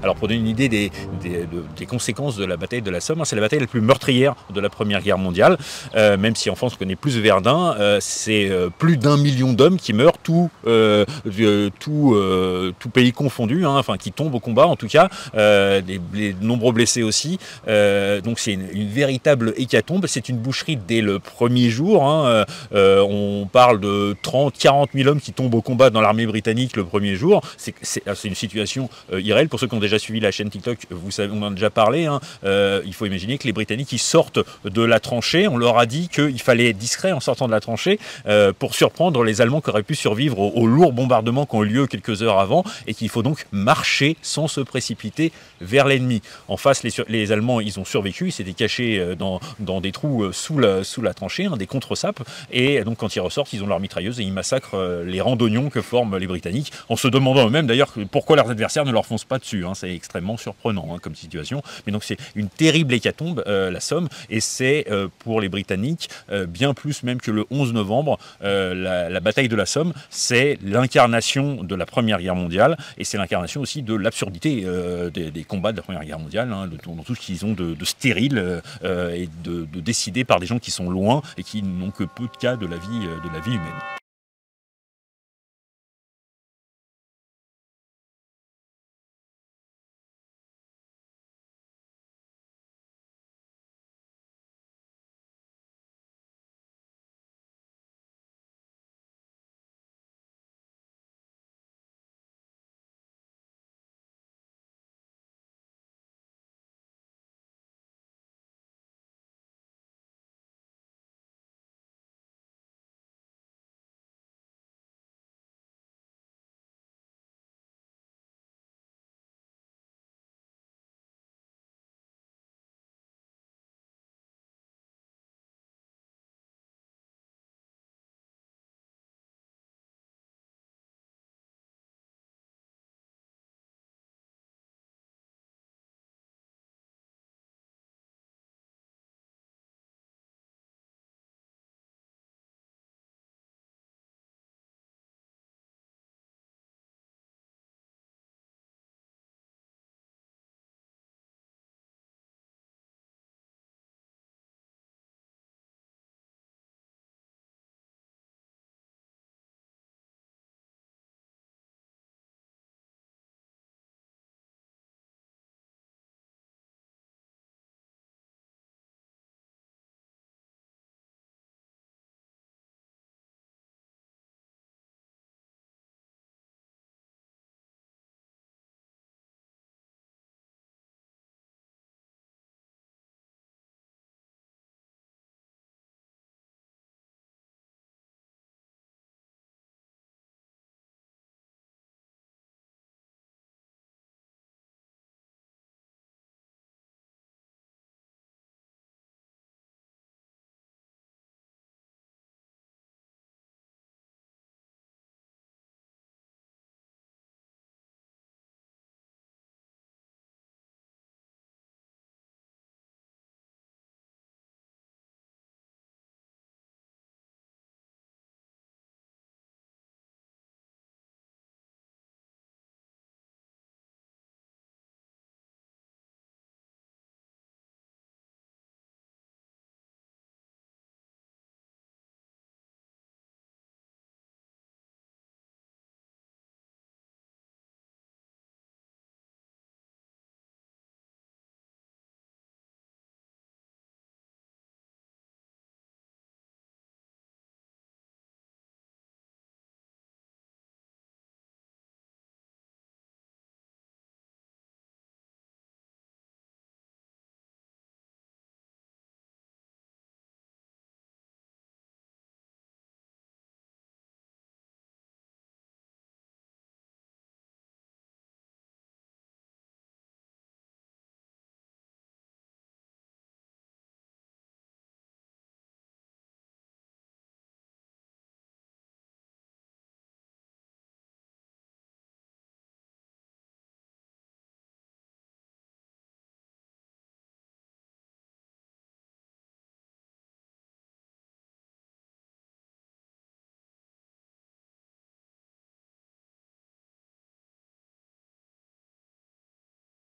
Alors pour donner une idée des conséquences de la bataille de la Somme, c'est la bataille la plus meurtrière de la Première Guerre mondiale, même si en France on connaît plus Verdun, c'est plus d'1 million d'hommes qui meurent, tout pays confondu, hein, enfin qui tombent au combat en tout cas, des nombreux blessés aussi, donc c'est une véritable hécatombe, c'est une boucherie dès le premier jour, hein, on parle de 30-40 000 hommes qui tombent au combat dans l'armée britannique le premier jour, c'est une situation irréelle. Pour ceux qui ont déjà suivi la chaîne TikTok, vous savez, on en a déjà parlé, hein, il faut imaginer que les Britanniques ils sortent de la tranchée, on leur a dit qu'il fallait être discret en sortant de la tranchée pour surprendre les Allemands qui auraient pu survivre aux lourds bombardements qui ont eu lieu quelques heures avant, et qu'il faut donc marcher sans se précipiter vers l'ennemi. En face, les Allemands ils ont survécu, ils s'étaient cachés dans des trous sous la tranchée, hein, des contre-sapes, et donc quand ils ressortent, ils ont leur mitrailleuse et ils massacrent les rangs d'oignons que forment les Britanniques, en se demandant eux-mêmes d'ailleurs pourquoi leurs adversaires ne leur foncent pas dessus, hein. C'est extrêmement surprenant, hein, comme situation, mais donc c'est une terrible hécatombe, la Somme, et c'est pour les Britanniques bien plus même que le 11 novembre, la bataille de la Somme, c'est l'incarnation de la Première Guerre mondiale, et c'est l'incarnation aussi de l'absurdité des combats de la Première Guerre mondiale, hein, dans tout ce qu'ils ont de stérile et de décidé par des gens qui sont loin et qui n'ont que peu de cas de la vie humaine.